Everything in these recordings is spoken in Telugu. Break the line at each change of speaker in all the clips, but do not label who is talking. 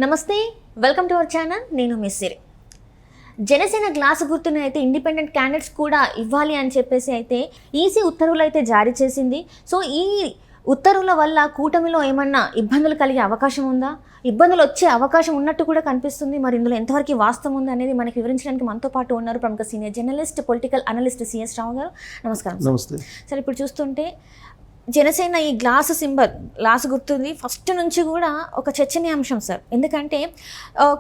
నమస్తే, వెల్కమ్ టు అవర్ ఛానల్. నేను మిస్ సిరి. జనసేన గ్లాసు గుర్తును అయితే ఇండిపెండెంట్ క్యాండిడేట్స్ కూడా ఇవ్వాలి అని చెప్పేసి అయితే ఈసీ ఉత్తర్వులు అయితే జారీ చేసింది. సో ఈ ఉత్తర్వుల వల్ల కూటమిలో ఏమన్నా ఇబ్బందులు కలిగే అవకాశం ఉందా? ఇబ్బందులు వచ్చే అవకాశం ఉన్నట్టు కూడా కనిపిస్తుంది. మరి ఇందులో ఎంతవరకు వాస్తవం ఉంది అనేది మనకి వివరించడానికి మనతో పాటు ఉన్నారు ప్రముఖ senior journalist, political analyst C S Rao గారు. నమస్కారం.
నమస్తే.
సరే, ఇప్పుడు చూస్తుంటే జనసేన ఈ గ్లాసు సింబల్, గ్లాసు గుర్తుంది ఫస్ట్ నుంచి కూడా ఒక చర్చనీయాంశం సార్. ఎందుకంటే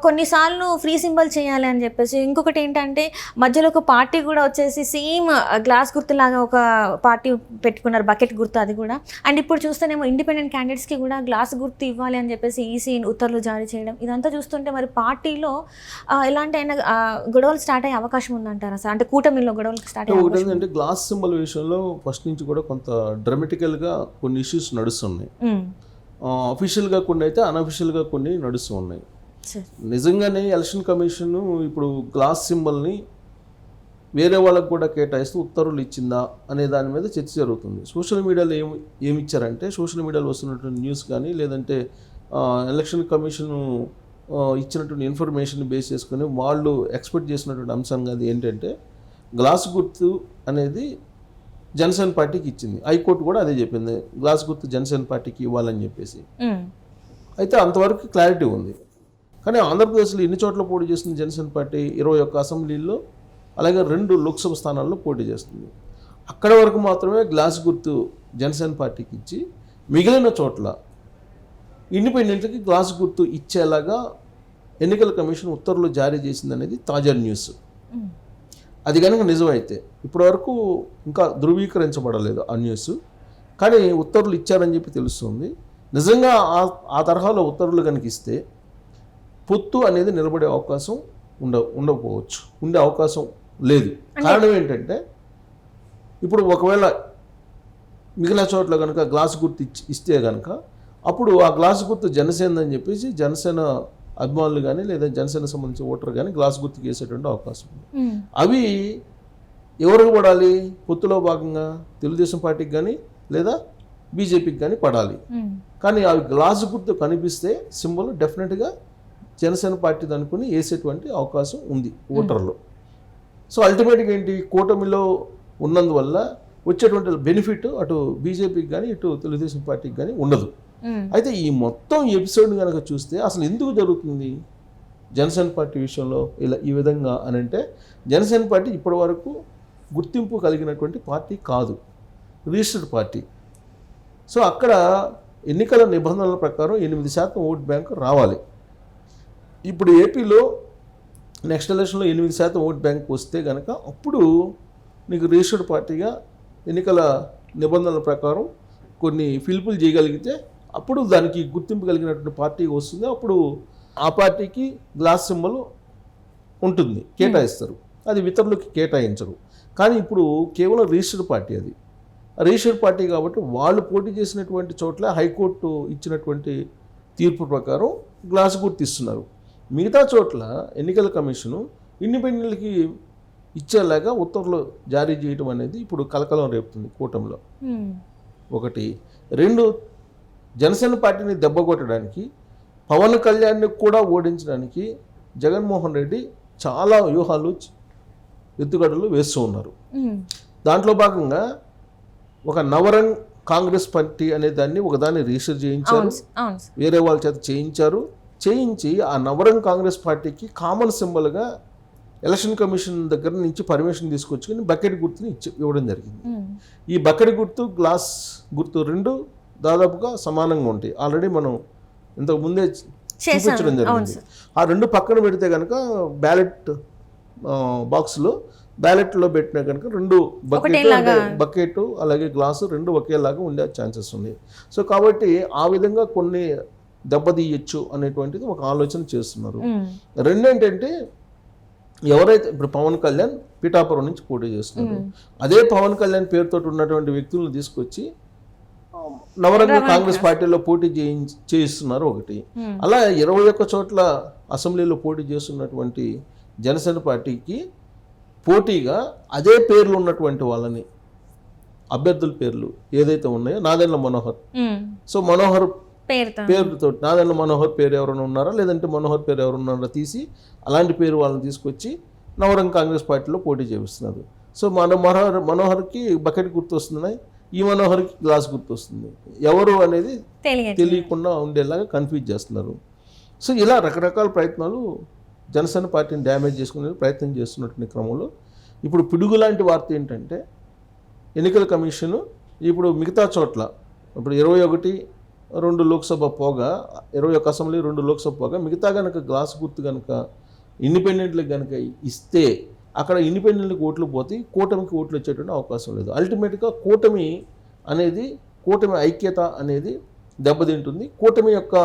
కొన్నిసార్లు ఫ్రీ సింబల్ చేయాలి అని చెప్పేసి, ఇంకొకటి ఏంటంటే మధ్యలో ఒక పార్టీ కూడా వచ్చేసి సేమ్ గ్లాస్ గుర్తులాగా ఒక పార్టీ పెట్టుకున్నారు, బకెట్ గుర్తు అది కూడా. అండ్ ఇప్పుడు చూస్తేనేమో ఇండిపెండెంట్ క్యాండిడేట్స్కి కూడా గ్లాస్ గుర్తు ఇవ్వాలి అని చెప్పేసి ఈసీ ఉత్తర్వులు జారీ చేయడం, ఇదంతా చూస్తుంటే మరి పార్టీలో ఎలాంటి అయినా గొడవలు స్టార్ట్ అయ్యే అవకాశం ఉందంటారా సార్? అంటే కూటమిలో గొడవలు స్టార్ట్ అయ్యే
అంటే గ్లాస్ సింబల్ విషయంలో ఫస్ట్ నుంచి కూడా కొంత డ్రామాటికల్ గా కొన్ని ఇష్యూస్ నడుస్తున్నాయి. అఫీషియల్గా కొన్ని అయితే అన్అఫీషియల్గా కొన్ని నడుస్తూ ఉన్నాయి. నిజంగానే ఎలక్షన్ కమిషన్ ఇప్పుడు గ్లాస్ సింబల్ని వేరే వాళ్ళకు కూడా కేటాయిస్తూ ఉత్తర్వులు ఇచ్చిందా అనే దాని మీద చర్చ జరుగుతుంది. సోషల్ మీడియాలో ఏమి ఇచ్చారంటే, సోషల్ మీడియాలో వస్తున్నటువంటి న్యూస్ కానీ లేదంటే ఎలక్షన్ కమిషన్ ఇచ్చినటువంటి ఇన్ఫర్మేషన్ బేస్ చేసుకొని వాళ్ళు ఎక్స్పెక్ట్ చేసినటువంటి అంశం అది ఏంటంటే, గ్లాస్ గుర్తు అనేది జనసేన పార్టీకి ఇచ్చింది. హైకోర్టు కూడా అదే చెప్పింది, గ్లాస్ గుర్తు జనసేన పార్టీకి ఇవ్వాలని చెప్పేసి. అయితే అంతవరకు క్లారిటీ ఉంది. కానీ ఆంధ్రప్రదేశ్లో ఎన్ని చోట్ల పోటీ చేస్తుంది జనసేన పార్టీ? 21 అసెంబ్లీల్లో, అలాగే 2 లోక్సభ స్థానాల్లో పోటీ చేస్తుంది. అక్కడ వరకు మాత్రమే గ్లాస్ గుర్తు జనసేన పార్టీకి ఇచ్చి, మిగిలిన చోట్ల ఇండిపెండెంట్కి గ్లాస్ గుర్తు ఇచ్చేలాగా ఎన్నికల కమిషన్ ఉత్తర్వులు జారీ చేసింది అనేది తాజా న్యూస్. అది కనుక నిజమైతే, ఇప్పటివరకు ఇంకా ధృవీకరించబడలేదు ఆ న్యూస్, కానీ ఉత్తర్వులు ఇచ్చారని చెప్పి తెలుస్తుంది. నిజంగా ఆ తరహాలో ఉత్తర్వులు కనుక ఇస్తే పొత్తు అనేది నిలబడే అవకాశం ఉండకపోవచ్చు, ఉండే అవకాశం లేదు. కారణం ఏంటంటే, ఇప్పుడు ఒకవేళ మిగిలిన చోట్ల కనుక గ్లాస్ గుర్తు ఇస్తే కనుక అప్పుడు ఆ గ్లాస్ గుర్తు జనసేన అని చెప్పేసి జనసేన అభిమానులు కానీ లేదా జనసేన సంబంధించిన ఓటర్ కానీ గ్లాస్ గుర్తుకు వేసేటువంటి అవకాశం ఉంది. అవి ఎవరికి పడాలి? పొత్తులో భాగంగా తెలుగుదేశం పార్టీకి కానీ లేదా బీజేపీకి కానీ పడాలి. కానీ అవి గ్లాస్ గుర్తు కనిపిస్తే సింబల్ డెఫినెట్గా జనసేన పార్టీ అనుకుని వేసేటువంటి అవకాశం ఉంది ఓటర్లో. సో అల్టిమేట్గా ఏంటి, కూటమిలో ఉన్నందువల్ల వచ్చేటువంటి బెనిఫిట్ అటు బీజేపీకి కానీ ఇటు తెలుగుదేశం పార్టీకి కానీ ఉండదు. అయితే ఈ మొత్తం ఎపిసోడ్ కనుక చూస్తే అసలు ఎందుకు జరుగుతుంది జనసేన పార్టీ విషయంలో ఈ విధంగా అని అంటే, జనసేన పార్టీ ఇప్పటి వరకు గుర్తింపు కలిగినటువంటి పార్టీ కాదు, రిజిస్టర్డ్ పార్టీ. సో అక్కడ ఎన్నికల నిబంధనల ప్రకారం 8% ఓట్ బ్యాంక్ రావాలి. ఇప్పుడు ఏపీలో నెక్స్ట్ ఎలక్షన్లో 8% ఓట్ బ్యాంక్ వస్తే కనుక అప్పుడు నీకు రిజిస్టర్డ్ పార్టీగా ఎన్నికల నిబంధనల ప్రకారం కొన్ని ఫిల్పులు చేయగలిగితే అప్పుడు దానికి గుర్తింపు కలిగినటువంటి పార్టీ వస్తుంది. అప్పుడు ఆ పార్టీకి గ్లాస్ సింబల్ ఉంటుంది, కేటాయిస్తారు. అది ఇతరులకి కేటాయించరు. కానీ ఇప్పుడు కేవలం రిజిస్టర్డ్ పార్టీ, అది రిజిస్టర్డ్ పార్టీ కాబట్టి వాళ్ళు పోటీ చేసినటువంటి చోట్ల హైకోర్టు ఇచ్చినటువంటి తీర్పు ప్రకారం గ్లాస్ గుర్తు ఇస్తున్నారు. మిగతా చోట్ల ఎన్నికల కమిషను ఇండిపెండెంట్కి ఇచ్చేలాగా ఉత్తర్వులు జారీ చేయడం అనేది ఇప్పుడు కలకలం రేపుతుంది కూటమిలో. 1. 2, జనసేన పార్టీని దెబ్బకొట్టడానికి, పవన్ కళ్యాణ్ని కూడా ఓడించడానికి జగన్మోహన్ రెడ్డి చాలా వ్యూహాలు, ఎత్తుగడలు వేస్తూ ఉన్నారు. దాంట్లో భాగంగా ఒక నవరంగ్ కాంగ్రెస్ పార్టీ అనే దాన్ని ఒకదాన్ని రిజిస్టర్ చేయించారు, వేరే వాళ్ళ చేత చేయించి ఆ నవరంగ్ కాంగ్రెస్ పార్టీకి కామన్ సింబల్గా ఎలక్షన్ కమిషన్ దగ్గర నుంచి పర్మిషన్ తీసుకొచ్చుకొని బకెట్ గుర్తుని ఇవ్వడం జరిగింది. ఈ బకెట్ గుర్తు, గ్లాస్ గుర్తు 2 దాదాపుగా సమానంగా ఉంటాయి. ఆల్రెడీ మనం ఇంతకు ముందే చూపించడం జరిగింది. ఆ 2 పక్కన పెడితే కనుక బ్యాలెట్ బాక్స్లో బ్యాలెట్లో పెట్టినా కనుక 2 బకెట్ అలాగే గ్లాసు 2 ఒకేలాగా ఉండే ఛాన్సెస్ ఉన్నాయి. సో కాబట్టి ఆ విధంగా కొన్ని దెబ్బతీయచ్చు అనేటువంటిది ఒక ఆలోచన చేస్తున్నారు. 2 ఏంటంటే, ఎవరైతే ఇప్పుడు పవన్ కళ్యాణ్ పిఠాపురం నుంచి పోటీ చేస్తున్నారు, అదే పవన్ కళ్యాణ్ పేరుతో ఉన్నటువంటి వ్యక్తులను తీసుకొచ్చి నవరంగ కాంగ్రెస్ పార్టీలో పోటీ చేయిస్తున్నారు. 1. అలా 21 చోట్ల అసెంబ్లీలో పోటీ చేస్తున్నటువంటి జనసేన పార్టీకి పోటీగా అదే పేర్లు ఉన్నటువంటి వాళ్ళని, అభ్యర్థుల పేర్లు ఏదైతే ఉన్నాయో, నాదెండ్ల మనోహర్, సో మనోహర్
పేరుతో
నాదెండ్ల మనోహర్ పేరు ఎవరైనా ఉన్నారా, లేదంటే మనోహర్ పేరు ఎవరైనా ఉన్నారా తీసి అలాంటి పేరు వాళ్ళని తీసుకొచ్చి నవరంగ్ కాంగ్రెస్ పార్టీలో పోటీ చేపిస్తున్నారు. సో మనోహర్కి బకెట్ గుర్తు వస్తున్నాయి, ఈ మనోహర్కి గ్లాస్ గుర్తు వస్తుంది. ఎవరు అనేది తెలియకుండా ఉండేలాగా కన్ఫ్యూజ్ చేస్తున్నారు. సో ఇలా రకరకాల ప్రయత్నాలు జనసేన పార్టీని డ్యామేజ్ చేసుకునే ప్రయత్నం చేస్తున్నటువంటి క్రమంలో ఇప్పుడు పిడుగు లాంటి వార్త ఏంటంటే ఎన్నికల కమిషను ఇప్పుడు మిగతా చోట్ల ఇప్పుడు 21 లోక్సభ పోగా 21 అసెంబ్లీ 2 లోక్సభ పోగా మిగతా కనుక గ్లాస్ గుర్తు కనుక ఇండిపెండెంట్లకు కనుక ఇస్తే అక్కడ ఇండిపెండెంట్లకు ఓట్లు పోతే కూటమికి ఓట్లు వచ్చేటువంటి అవకాశం లేదు. అల్టిమేట్గా కూటమి ఐక్యత అనేది దెబ్బతింటుంది. కూటమి యొక్క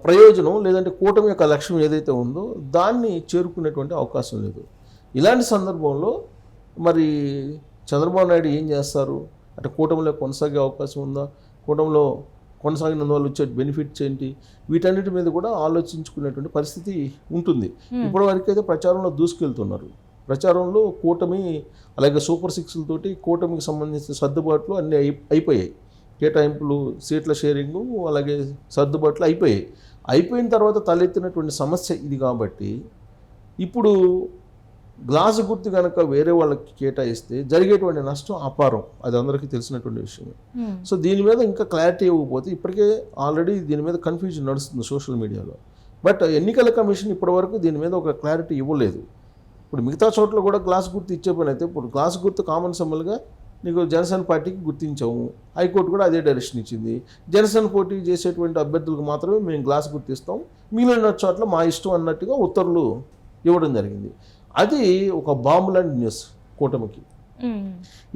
ప్రయోజనం లేదంటే కూటమి యొక్క లక్ష్యం ఏదైతే ఉందో దాన్ని చేరుకునేటువంటి అవకాశం లేదు. ఇలాంటి సందర్భంలో మరి చంద్రబాబు నాయుడు ఏం చేస్తారు అంటే కూటమిలో కొనసాగే అవకాశం ఉందా, కూటమిలో కొనసాగినందువల్ల వచ్చే బెనిఫిట్స్ ఏంటి, వీటన్నిటి మీద కూడా ఆలోచించుకునేటువంటి పరిస్థితి ఉంటుంది. ఇప్పటివరకు అయితే ప్రచారంలో దూసుకెళ్తున్నారు. ప్రచారంలో కూటమి అలాగే సూపర్ సిక్స్లతోటి కూటమికి సంబంధించిన సర్దుబాట్లు అన్నీ అయిపోయాయి. కేటాయింపులు, సీట్ల షేరింగు అలాగే సర్దుబాట్లు అయిపోయిన తర్వాత తలెత్తినటువంటి సమస్య ఇది. కాబట్టి ఇప్పుడు గ్లాసు గుర్తు కనుక వేరే వాళ్ళకి కేటాయిస్తే జరిగేటువంటి నష్టం అపారం, అది అందరికీ తెలిసినటువంటి విషయమే. సో దీని మీద ఇంకా క్లారిటీ ఇవ్వకపోతే ఇప్పటికే ఆల్రెడీ దీని మీద కన్ఫ్యూజన్ నడుస్తుంది సోషల్ మీడియాలో. బట్ ఎన్నికల కమిషన్ ఇప్పటివరకు దీని మీద ఒక క్లారిటీ ఇవ్వలేదు. ఇప్పుడు మిగతా చోట్ల కూడా గ్లాస్ గుర్తు ఇచ్చే పని అయితే ఇప్పుడు గ్లాస్ గుర్తు కామన్ సింబల్గా నీకు జనసేన పార్టీకి గుర్తించాము, హైకోర్టు కూడా అదే డైరెక్షన్ ఇచ్చింది. జనసేన పోటీ చేసేటువంటి అభ్యర్థులకు మాత్రమే మేము గ్లాస్ గుర్తిస్తాం, మిగిలిన చోట్ల మా ఇష్టం అన్నట్టుగా ఉత్తర్వులు ఇవ్వడం జరిగింది. అది ఒక బాంబు లాంటి న్యూస్ కూటమికి.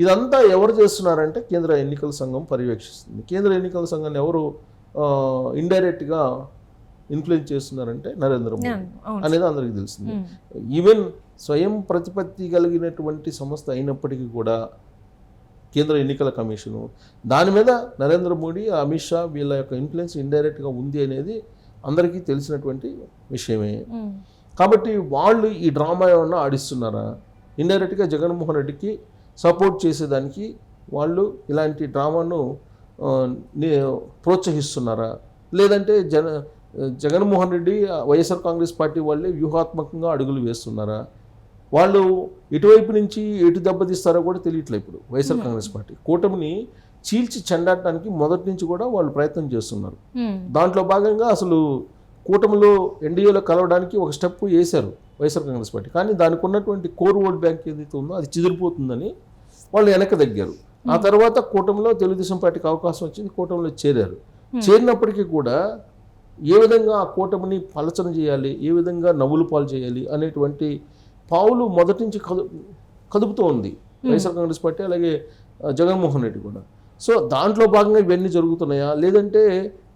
ఇదంతా ఎవరు చేస్తున్నారంటే కేంద్ర ఎన్నికల సంఘం పర్యవేక్షిస్తుంది. కేంద్ర ఎన్నికల సంఘాన్ని ఎవరు ఇండైరెక్ట్గా ఇన్ఫ్లుయెన్స్ చేస్తున్నారంటే నరేంద్ర మోడీ అనేది అందరికీ తెలిసింది. ఈవెన్ స్వయం ప్రతిపత్తి కలిగినటువంటి సంస్థ అయినప్పటికీ కూడా కేంద్ర ఎన్నికల కమిషను దాని మీద నరేంద్ర మోడీ, అమిత్ షా వీళ్ళ యొక్క ఇన్ఫ్లుయెన్స్ ఇండైరెక్ట్గా ఉంది అనేది అందరికీ తెలిసినటువంటి విషయమే. కాబట్టి వాళ్ళు ఈ డ్రామా ఏమన్నా ఆడిస్తున్నారా, ఇండైరెక్ట్గా జగన్మోహన్ రెడ్డికి సపోర్ట్ చేసేదానికి వాళ్ళు ఇలాంటి డ్రామాను ప్రోత్సహిస్తున్నారా, లేదంటే జగన్మోహన్ రెడ్డి వైఎస్ఆర్ కాంగ్రెస్ పార్టీ వాళ్ళే వ్యూహాత్మకంగా అడుగులు వేస్తున్నారా, వాళ్ళు ఇటువైపు నుంచి ఎటు దెబ్బతీస్తారో కూడా తెలియట్లేదు. ఇప్పుడు వైఎస్ఆర్ కాంగ్రెస్ పార్టీ కూటమిని చీల్చి చెండాడటానికి మొదటి నుంచి కూడా వాళ్ళు ప్రయత్నం చేస్తున్నారు. దాంట్లో భాగంగా అసలు కూటమిలో ఎన్డీఏలో కలవడానికి ఒక స్టెప్ వేశారు వైఎస్ఆర్ కాంగ్రెస్ పార్టీ. కానీ దానికి ఉన్నటువంటి కోర్ ఓట్ బ్యాంక్ ఏదైతే ఉందో అది చిదిరిపోతుందని వాళ్ళు వెనక్కి తగ్గారు. ఆ తర్వాత కూటమిలో తెలుగుదేశం పార్టీకి అవకాశం వచ్చింది, కూటమిలో చేరారు. చేరినప్పటికీ కూడా ఏ విధంగా ఆ కూటమిని పలచన చేయాలి, ఏ విధంగా నవ్వులు పాలు చేయాలి అనేటువంటి పావులు మొదటి నుంచి కదుపుతూ ఉంది వైఎస్ఆర్ కాంగ్రెస్ పార్టీ అలాగే జగన్మోహన్ రెడ్డి కూడా. సో దాంట్లో భాగంగా ఇవన్నీ జరుగుతున్నాయా, లేదంటే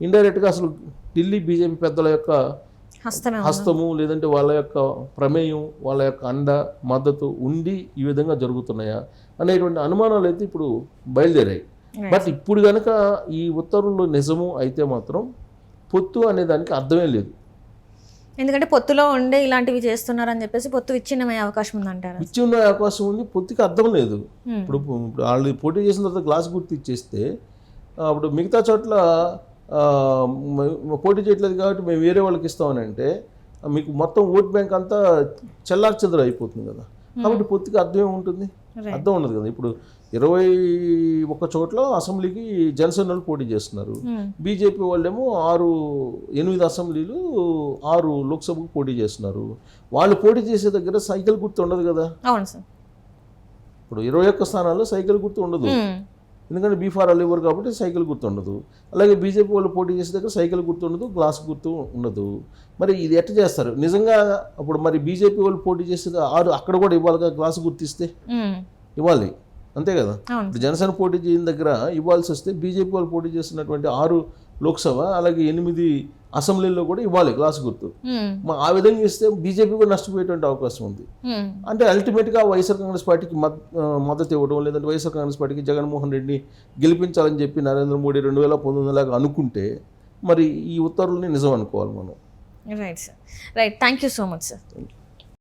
ఇండైరెక్ట్గా అసలు ఢిల్లీ బీజేపీ పెద్దల యొక్క హస్తము లేదంటే వాళ్ళ యొక్క ప్రమేయం, వాళ్ళ యొక్క అండ మద్దతు ఉండి ఈ విధంగా జరుగుతున్నాయా అనేటువంటి అనుమానాలు అయితే ఇప్పుడు బయలుదేరాయి. బట్ ఇప్పుడు కనుక ఈ ఉత్తర్వులు నిజము అయితే మాత్రం పొత్తు అనే దానికి అర్థమే లేదు.
ఎందుకంటే పొత్తులో ఉండే ఇలాంటివి చేస్తున్నారని చెప్పేసి పొత్తు విచ్ఛిన్నమయ్యే అవకాశం ఉందంటారు.
విచ్ఛిన్న అవకాశం ఉంది, పొత్తుకి అర్థం లేదు. ఇప్పుడు వాళ్ళు పోటీ చేసిన తర్వాత గ్లాస్ గుర్తు ఇచ్చేస్తే అప్పుడు మిగతా చోట్ల పోటీ చేయట్లేదు కాబట్టి మేము వేరే వాళ్ళకి ఇస్తామని అంటే మీకు మొత్తం ఓట్ బ్యాంక్ అంతా చెల్లార్చెదరు అయిపోతుంది కదా. కాబట్టి పొత్తుకి అర్థం ఏముంటుంది, అర్థం ఉండదు కదా. ఇప్పుడు 21 చోట్ల అసెంబ్లీకి జనసేన వాళ్ళు పోటీ చేస్తున్నారు, బీజేపీ వాళ్ళేమో 8 అసెంబ్లీలు 6 లోక్సభకు పోటీ చేస్తున్నారు. వాళ్ళు పోటీ చేసే దగ్గర సైకిల్ గుర్తు ఉండదు కదా.
అవును సార్,
ఇప్పుడు 21 స్థానాల్లో సైకిల్ గుర్తు ఉండదు, ఎందుకంటే బీఫారాలు ఇవ్వరు కాబట్టి సైకిల్ గుర్తు ఉండదు. అలాగే బీజేపీ వాళ్ళు పోటీ చేసే దగ్గర సైకిల్ గుర్తు ఉండదు, గ్లాస్ గుర్తు ఉండదు. మరి ఇది ఎట్లా చేస్తారు నిజంగా? అప్పుడు మరి బీజేపీ వాళ్ళు పోటీ చేసే 6 అక్కడ కూడా ఇవ్వాలి కదా, గ్లాస్ గుర్తిస్తే ఇవ్వాలి అంతే కదా. ఇప్పుడు జనసేన పోటీ చేయని దగ్గర ఇవ్వాల్సి వస్తే బీజేపీ వాళ్ళు పోటీ చేస్తున్నటువంటి 6 లోక్సభ అలాగే 8 అసెంబ్లీల్లో కూడా ఇవ్వాలి గ్లాస్ గుర్తు. ఆ విధంగా ఇస్తే బీజేపీ కూడా నష్టపోయేటువంటి అవకాశం ఉంది. అంటే అల్టిమేట్గా వైఎస్ఆర్ కాంగ్రెస్ పార్టీకి మద్దతు ఇవ్వడం లేదంటే వైఎస్ఆర్ కాంగ్రెస్ పార్టీకి జగన్మోహన్ రెడ్డిని గెలిపించాలని చెప్పి నరేంద్ర మోడీ 2019 లాగా అనుకుంటే మరి ఈ ఉత్తర్వుల్ని నిజం అనుకోవాలి మనం.
Right sir, right. Thank you so much sir.